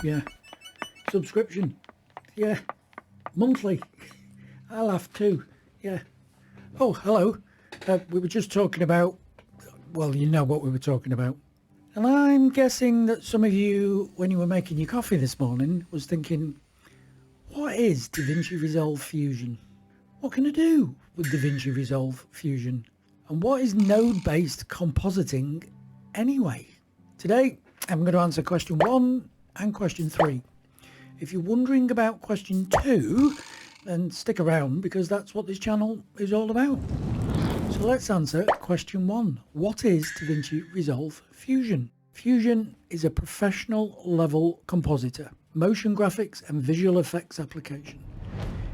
Yeah. Subscription. Yeah. Monthly. I laugh too. Yeah. Oh, hello. We were just talking about, well, you know what we were talking about. And I'm guessing that some of you, when you were making your coffee this morning, was thinking, what is DaVinci Resolve Fusion? What can I do with DaVinci Resolve Fusion? And what is node-based compositing anyway? Today, I'm going to answer question 1 and question 3. If you're wondering about question 2, then stick around because that's what this channel is all about. So let's answer question 1. What is DaVinci Resolve Fusion? Fusion is a professional level compositor, motion graphics and visual effects application.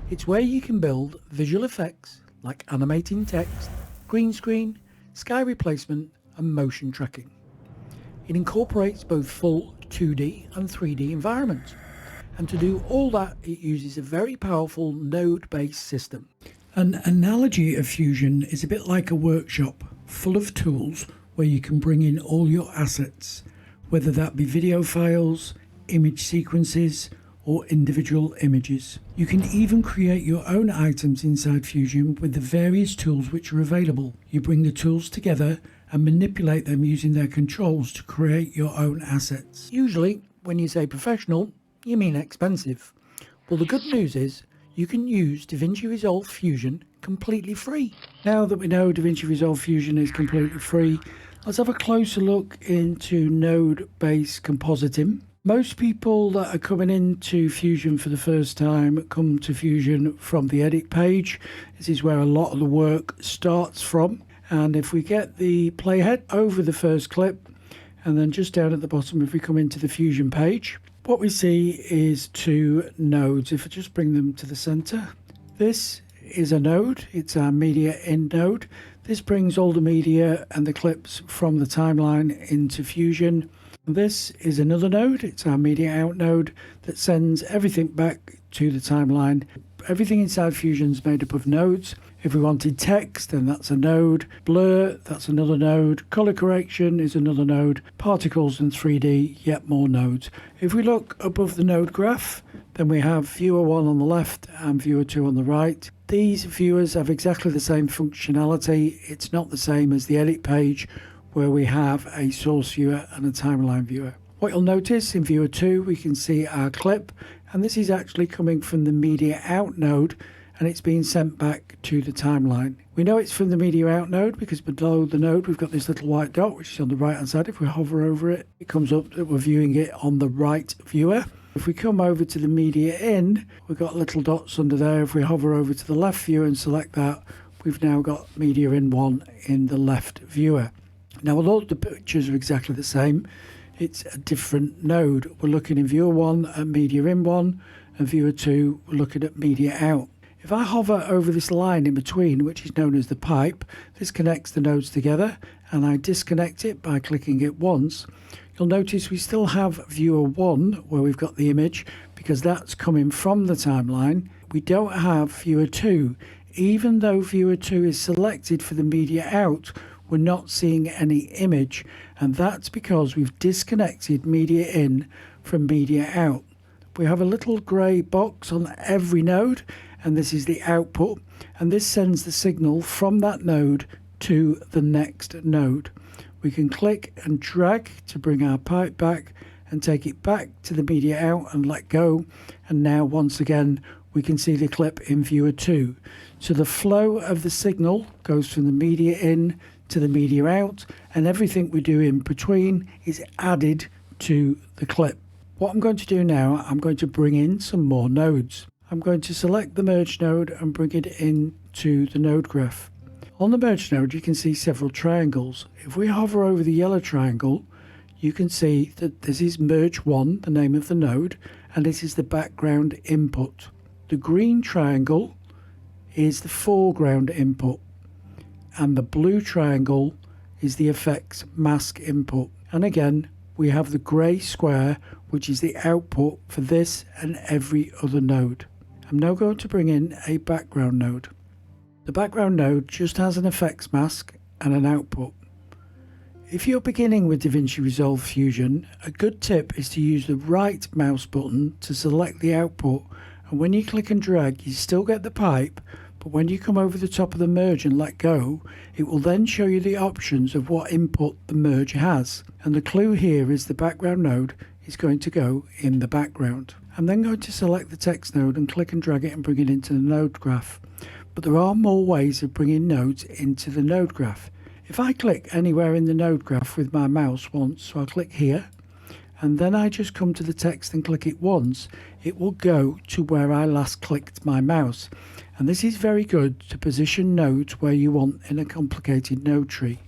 It's where you can build visual effects like animating text, green screen, sky replacement and motion tracking. It incorporates both full 2D and 3D environments. And to do all that, it uses a very powerful node-based system. An analogy of Fusion is a bit like a workshop full of tools where you can bring in all your assets, whether that be video files, image sequences, or individual images. You can even create your own items inside Fusion with the various tools which are available. You bring the tools together and manipulate them using their controls to create your own assets. Usually, when you say professional, you mean expensive. Well, the good news is you can use DaVinci Resolve Fusion completely free. Now that we know DaVinci Resolve Fusion is completely free, let's have a closer look into node-based compositing. Most people that are coming into Fusion for the first time come to Fusion from the edit page. This is where a lot of the work starts from. And if we get the playhead over the first clip, and then just down at the bottom, if we come into the Fusion page, what we see is 2 nodes. If I just bring them to the center, this is a node. It's our media in node. This brings all the media and the clips from the timeline into Fusion. This is another node. It's our media out node that sends everything back to the timeline. Everything inside Fusion is made up of nodes. If we wanted text, then that's a node. Blur, that's another node. Color correction is another node. Particles and 3D, yet more nodes. If we look above the node graph, then we have viewer 1 on the left and viewer 2 on the right. These viewers have exactly the same functionality. It's not the same as the edit page where we have a source viewer and a timeline viewer. What you'll notice in viewer 2, we can see our clip, and this is actually coming from the media out node, and it's being sent back to the timeline. We know it's from the media out node because below the node we've got this little white dot which is on the right hand side. If we hover over it, it comes up that we're viewing it on the right viewer. If we come over to the media in, we've got little dots under there. If we hover over to the left viewer and select that, we've now got media in 1 in the left viewer. Now, although the pictures are exactly the same, it's a different node. We're looking in viewer 1 at media in 1, and viewer 2 we're looking at media out. If I hover over this line in between, which is known as the pipe, this connects the nodes together, and I disconnect it by clicking it once, you'll notice we still have viewer 1 where we've got the image because that's coming from the timeline. We don't have viewer 2. Even though viewer 2 is selected for the media out, we're not seeing any image, and that's because we've disconnected media in from media out. We have a little grey box on every node, and this is the output, and this sends the signal from that node to the next node. We can click and drag to bring our pipe back and take it back to the media out and let go, and now once again we can see the clip in viewer 2. So the flow of the signal goes from the media in to the media out, and everything we do in between is added to the clip. What I'm going to do now, I'm going to bring in some more nodes. I'm going to select the merge node and bring it into the node graph. On the merge node you can see several triangles. If we hover over the yellow triangle, you can see that this is merge 1, the name of the node, and this is the background input. The green triangle is the foreground input, and the blue triangle is the effects mask input. And again, we have the grey square, which is the output for this and every other node. I'm now going to bring in a background node. The background node just has an effects mask and an output. If you're beginning with DaVinci Resolve Fusion, a good tip is to use the right mouse button to select the output, and when you click and drag you still get the pipe, but when you come over the top of the merge and let go, it will then show you the options of what input the merge has, and the clue here is the background node is going to go in the background. I'm then going to select the text node and click and drag it and bring it into the node graph, but there are more ways of bringing nodes into the node graph. If I click anywhere in the node graph with my mouse once, so I'll click here, and then I just come to the text and click it once, it will go to where I last clicked my mouse. And this is very good to position nodes where you want in a complicated node tree.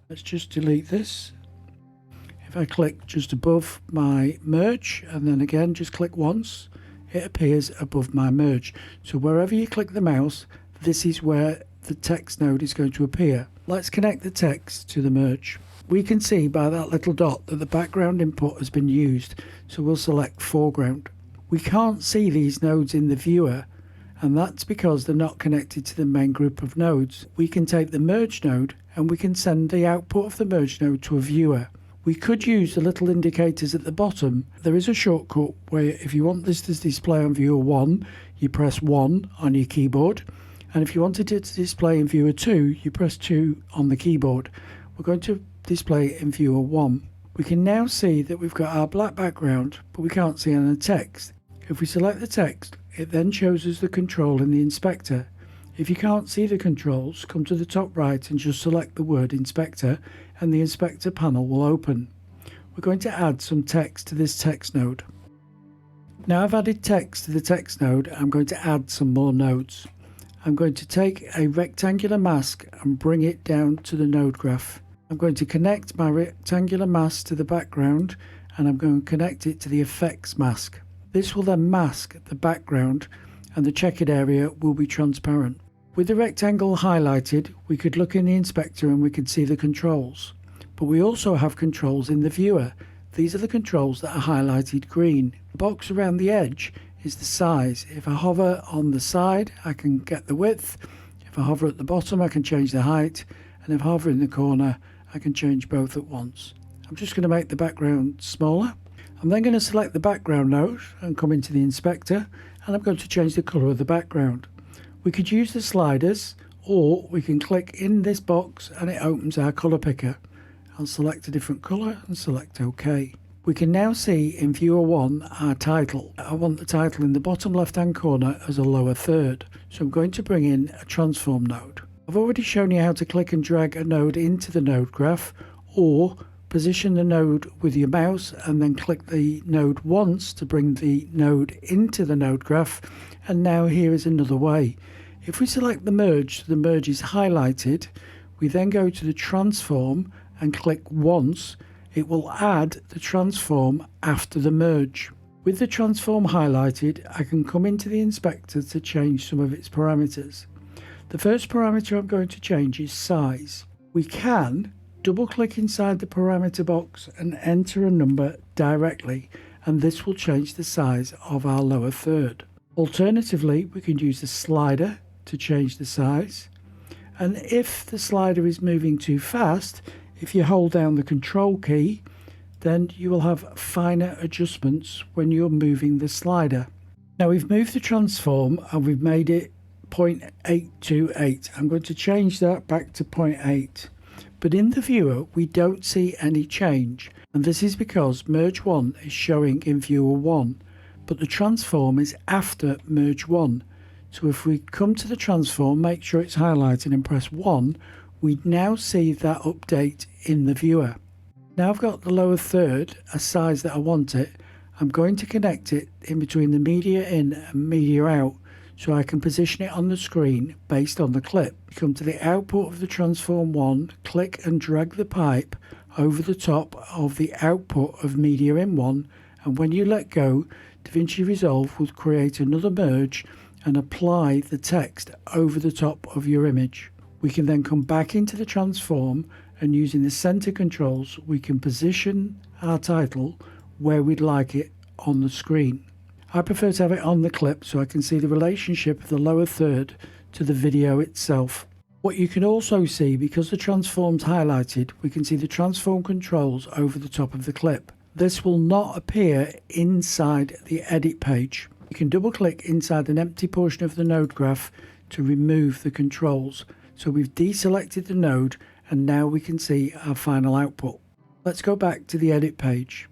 Let's just delete this. If I click just above my merge, and then again just click once, it appears above my merge. So wherever you click the mouse, this is where the text node is going to appear. Let's connect the text to the merge. We can see by that little dot that the background input has been used, so we'll select foreground. We can't see these nodes in the viewer, and that's because they're not connected to the main group of nodes. We can take the merge node and we can send the output of the merge node to a viewer. We could use the little indicators at the bottom. There is a shortcut where if you want this to display on viewer 1, you press 1 on your keyboard. And if you wanted it to display in viewer 2, you press 2 on the keyboard. We're going to display it in viewer 1. We can now see that we've got our black background, but we can't see any text. If we select the text, it then shows us the control in the inspector. If you can't see the controls, come to the top right and just select the word inspector, and the inspector panel will open. We're going to add some text to this text node. Now I've added text to the text node, I'm going to add some more nodes. I'm going to take a rectangular mask and bring it down to the node graph. I'm going to connect my rectangular mask to the background, and I'm going to connect it to the effects mask. This will then mask the background, and the checkered area will be transparent. With the rectangle highlighted, we could look in the inspector and we could see the controls. But we also have controls in the viewer. These are the controls that are highlighted green. The box around the edge is the size. If I hover on the side, I can get the width. If I hover at the bottom, I can change the height. And if I hover in the corner, I can change both at once. I'm just going to make the background smaller. I'm then going to select the background node and come into the inspector, and I'm going to change the colour of the background. We could use the sliders, or we can click in this box and it opens our colour picker. I'll select a different colour and select OK. We can now see in viewer 1 our title. I want the title in the bottom left hand corner as a lower third, so I'm going to bring in a transform node. I've already shown you how to click and drag a node into the node graph, or position the node with your mouse and then click the node once to bring the node into the node graph. And now here is another way. If we select the merge is highlighted. We then go to the transform and click once. It will add the transform after the merge. With the transform highlighted, I can come into the inspector to change some of its parameters. The first parameter I'm going to change is size. We can double click inside the parameter box and enter a number directly, and this will change the size of our lower third. Alternatively, we can use the slider to change the size, and if the slider is moving too fast, if you hold down the control key, then you will have finer adjustments when you're moving the slider. Now we've moved the transform and we've made it 0.828. I'm going to change that back to 0.8. But in the viewer we don't see any change, and this is because merge 1 is showing in viewer 1, but the transform is after merge 1. So if we come to the transform, make sure it's highlighted and press 1, we now see that update in the viewer. Now I've got the lower third a size that I want it. I'm going to connect it in between the media in and media out, so I can position it on the screen based on the clip. Come to the output of the transform 1, click and drag the pipe over the top of the output of media in 1, and when you let go, DaVinci Resolve will create another merge and apply the text over the top of your image. We can then come back into the transform, and using the center controls we can position our title where we'd like it on the screen. I prefer to have it on the clip so I can see the relationship of the lower third to the video itself. What you can also see, because the transform's highlighted, we can see the transform controls over the top of the clip. This will not appear inside the edit page. You can double click inside an empty portion of the node graph to remove the controls. So we've deselected the node and now we can see our final output. Let's go back to the edit page.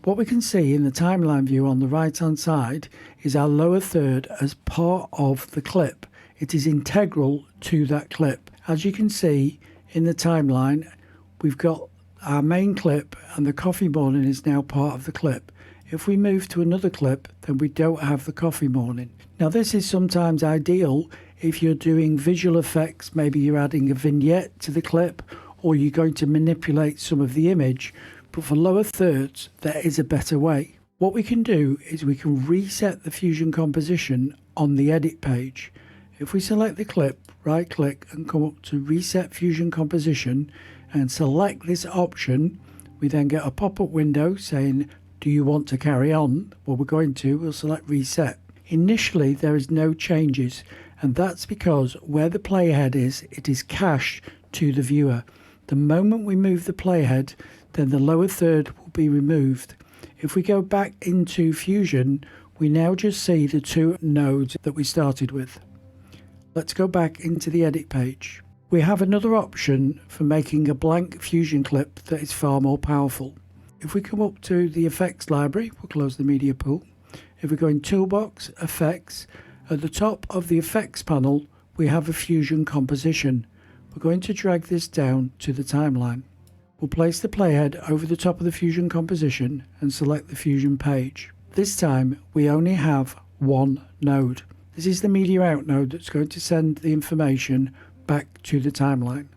What we can see in the timeline view on the right hand side is our lower third as part of the clip. It is integral to that clip. As you can see in the timeline, we've got our main clip and the coffee morning is now part of the clip. If we move to another clip, then we don't have the coffee morning. Now this is sometimes ideal if you're doing visual effects, maybe you're adding a vignette to the clip or you're going to manipulate some of the image, but for lower thirds there is a better way. What we can do is we can reset the Fusion composition on the edit page. If we select the clip, right click and come up to Reset Fusion Composition and select this option, we then get a pop-up window saying, do you want to carry on? Well, we're going to. We'll select Reset. Initially, there is no changes, and that's because where the playhead is, it is cached to the viewer. The moment we move the playhead, then the lower third will be removed. If we go back into Fusion, we now just see the two nodes that we started with. Let's go back into the edit page. We have another option for making a blank Fusion clip that is far more powerful. If we come up to the effects library, we'll close the media pool. If we go in Toolbox, Effects, at the top of the effects panel, we have a Fusion composition. We're going to drag this down to the timeline. We'll place the playhead over the top of the Fusion composition and select the Fusion page. This time, we only have one node. This is the media out node that's going to send the information back to the timeline.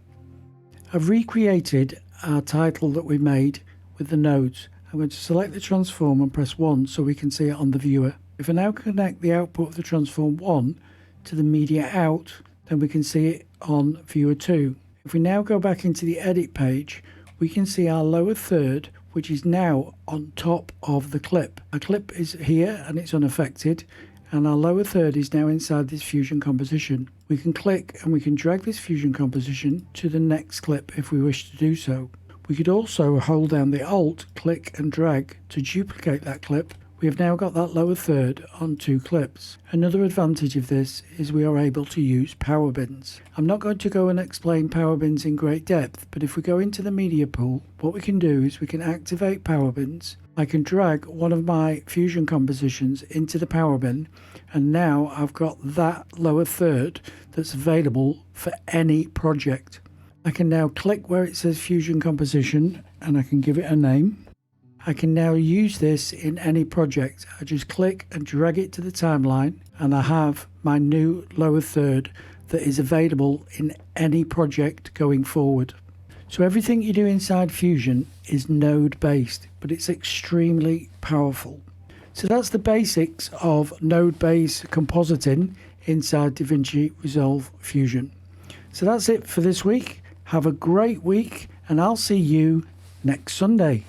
I've recreated our title that we made with the nodes. I'm going to select the transform and press 1 so we can see it on the viewer. If I now connect the output of the transform 1 to the media out, then we can see it on viewer 2. If we now go back into the edit page, we can see our lower third, which is now on top of the clip. Our clip is here and it's unaffected, and our lower third is now inside this Fusion composition. We can click and we can drag this Fusion composition to the next clip if we wish to do so. We could also hold down the Alt, click and drag to duplicate that clip. We have now got that lower third on two clips. Another advantage of this is we are able to use power bins. I'm not going to go and explain power bins in great depth, but if we go into the media pool, what we can do is we can activate power bins. I can drag one of my Fusion compositions into the power bin, and now I've got that lower third that's available for any project. I can now click where it says Fusion composition and I can give it a name. I can now use this in any project. I just click and drag it to the timeline and I have my new lower third that is available in any project going forward. So everything you do inside Fusion is node based, but it's extremely powerful. So that's the basics of node based compositing inside DaVinci Resolve Fusion. So that's it for this week. Have a great week and I'll see you next Sunday.